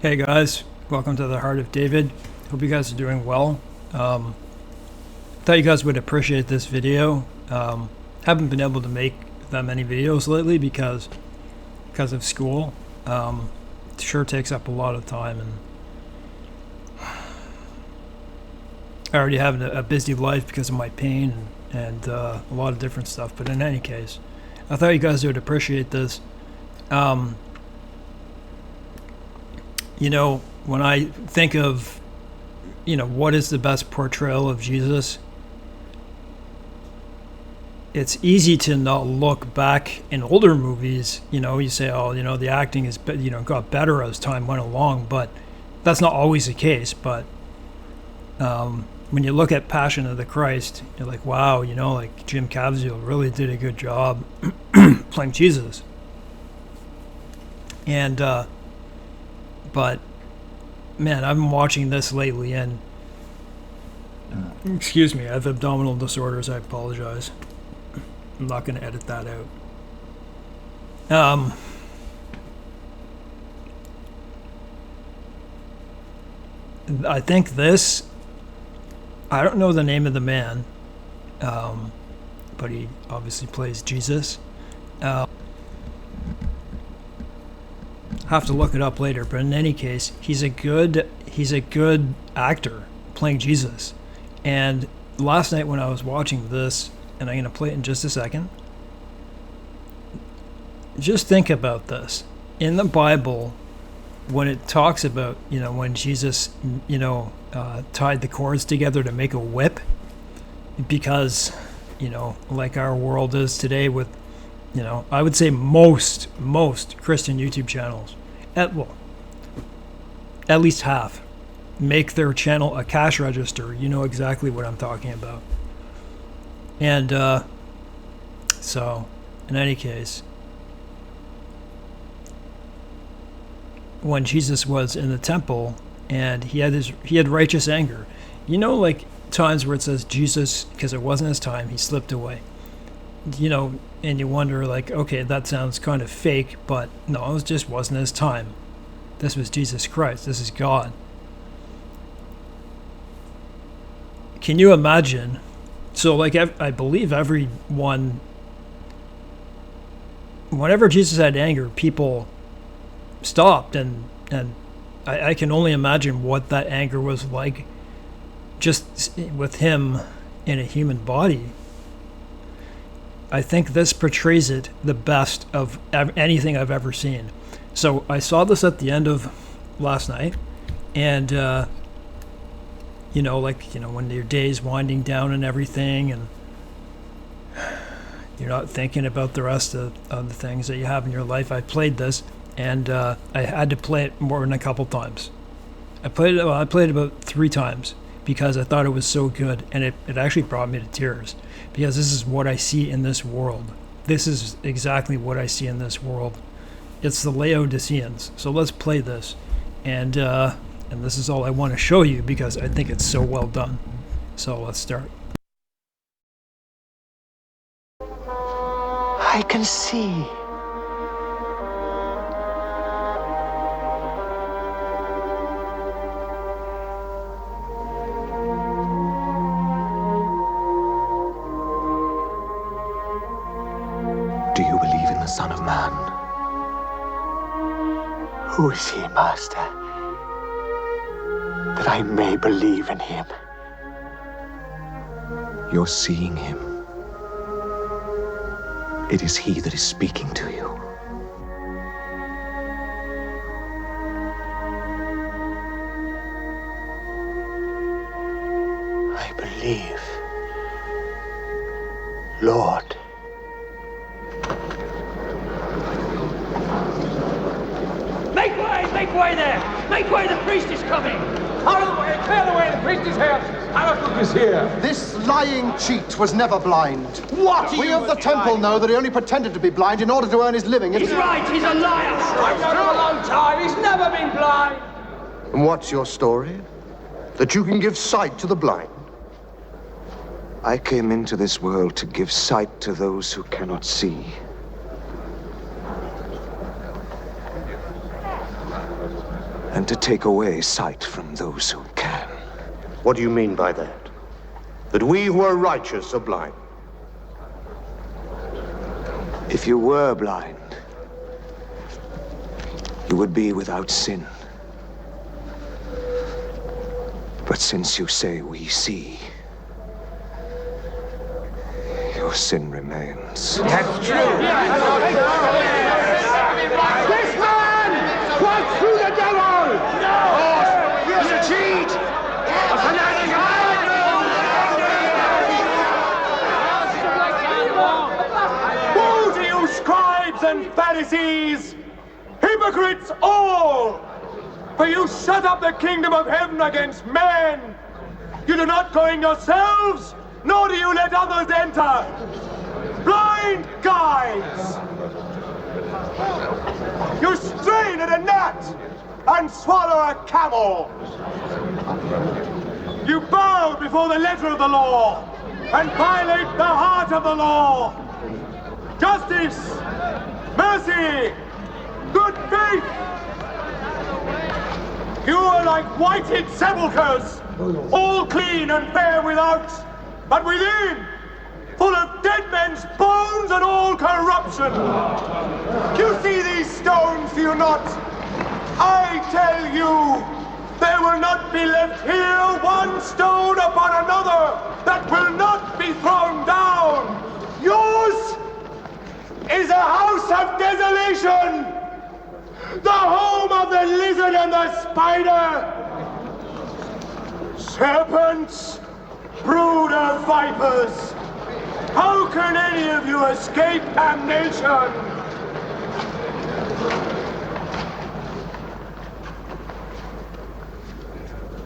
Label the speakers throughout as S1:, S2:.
S1: Hey guys, welcome to the Heart of David. Hope you guys are doing well. Thought you guys would appreciate this video. Haven't been able to make that many videos lately because of school. It sure takes up a lot of time, and I already have a busy life because of my pain and a lot of different stuff. But in any case, I thought you guys would appreciate this. When I think of, what is the best portrayal of Jesus, it's easy to not look back in older movies. You say, the acting is, got better as time went along, but that's not always the case. But when you look at Passion of the Christ, you're like, wow, like Jim Caviezel really did a good job playing Jesus. And, but man, I've been watching this lately, and excuse me, I have abdominal disorders. I apologize. I'm not going to edit that out. I think this, I don't know the name of the man, but he obviously plays Jesus. Have to look it up later, but in any case, he's a good actor playing Jesus. And last night when I was watching this, and I'm going to play it in just a second, just think about this. In the Bible, when it talks about, when Jesus, tied the cords together to make a whip, because, like our world is today with, I would say most Christian YouTube channels, at least half, make their channel a cash register. You know exactly what I'm talking about. And so, in any case, when Jesus was in the temple and he had righteous anger, like times where it says Jesus, because it wasn't his time, he slipped away. And you wonder, like, okay, that sounds kind of fake, but no, it just wasn't his time. This was Jesus Christ. This is God. Can you imagine? So, like, I believe everyone, whenever Jesus had anger, people stopped, and I can only imagine what that anger was like just with him in a human body. I think this portrays it the best of anything I've ever seen. So I saw this at the end of last night, and when your day's winding down and everything, and you're not thinking about the rest of the things that you have in your life. I played this, and I had to play it more than a couple times. I played it about 3 times because I thought it was so good, and it actually brought me to tears. Because this is what I see in this world. This is exactly what I see in this world. It's the Laodiceans. So let's play this. And this is all I want to show you because I think it's so well done. So let's start.
S2: I can see. Do you believe in the Son of Man? Who is he, Master? That I may believe in him.
S3: You're seeing him. It is he that is speaking to you.
S2: I believe. Lord.
S4: Make way there! Make way, the priest is coming!
S5: Out of the way! Clear the way! The priest is here! Habakkuk is here!
S6: This lying cheat was never blind.
S5: What?
S6: We of the temple know that he only pretended to be blind in order to earn his living.
S4: He's right, he's a liar!
S5: I've known him a long time. He's never been blind.
S6: And what's your story? That you can give sight to the blind?
S3: I came into this world to give sight to those who cannot see. and to take away sight from those who can.
S6: What do you mean by that? That we who are righteous are blind?
S3: If you were blind, you would be without sin. But since you say we see, your sin remains.
S5: That's true. This man wants through the devil! No! He's a cheat! A fanatic! Woe to you, scribes and Pharisees! Hypocrites all! For you shut up the kingdom of heaven against men! You do not go in yourselves, nor do you let others enter! Blind guides! You strain at a gnat and swallow a camel! You bow before the letter of the law and violate the heart of the law! Justice! Mercy! Good faith! You are like whited sepulchres, all clean and fair without, but within, full of dead men's bones and all corruption. You see these stones, do you not? I tell you, there will not be left here one stone upon another that will not be thrown down. Yours is a house of desolation, the home of the lizard and the spider. Serpents, brood of vipers, how can any of you escape damnation?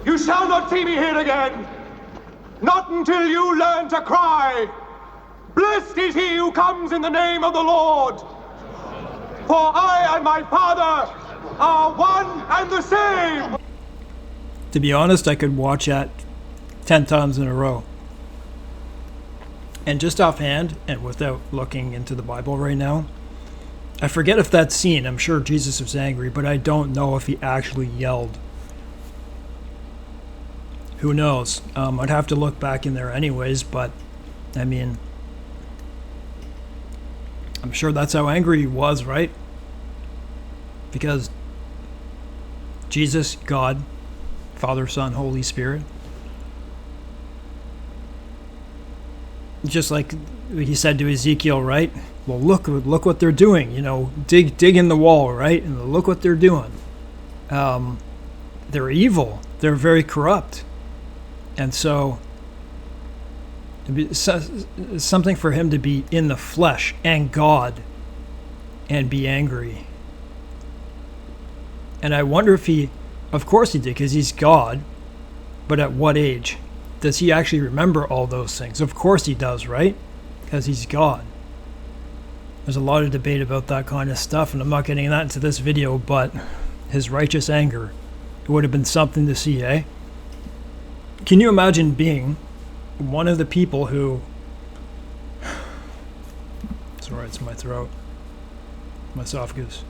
S5: You shall not see me here again, not until you learn to cry, "Blessed is he who comes in the name of the Lord." For I and my Father are one and the same.
S1: To be honest, I could watch that 10 times in a row. And just offhand, and without looking into the Bible right now, I forget if that scene, I'm sure Jesus was angry, but I don't know if he actually yelled. Who knows? I'd have to look back in there anyways, but I mean, I'm sure that's how angry he was, right? Because Jesus, God, Father, Son, Holy Spirit, just like he said to Ezekiel, right? Well, look what they're doing. You know, dig in the wall, right? And look what they're doing. They're evil. They're very corrupt, and so something for him to be in the flesh and God and be angry. And I wonder if he, of course he did, because he's God, but at what age? Does he actually remember all those things? Of course he does, right? Because he's God. There's a lot of debate about that kind of stuff, and I'm not getting that into this video, but his righteous anger, it would have been something to see, eh? Can you imagine being one of the people who... Sorry, it's my throat. My esophagus.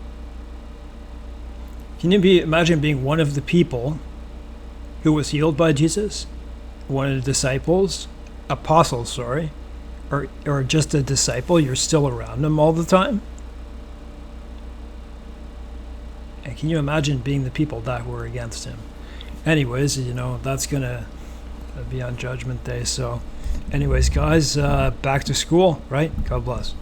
S1: Can you imagine being one of the people who was healed by Jesus? One of the disciples? Apostles, sorry. Or just a disciple, you're still around him all the time? And can you imagine being the people that were against him? Anyways, you know, that's going to be on Judgment Day. So anyways, guys, back to school, right? God bless.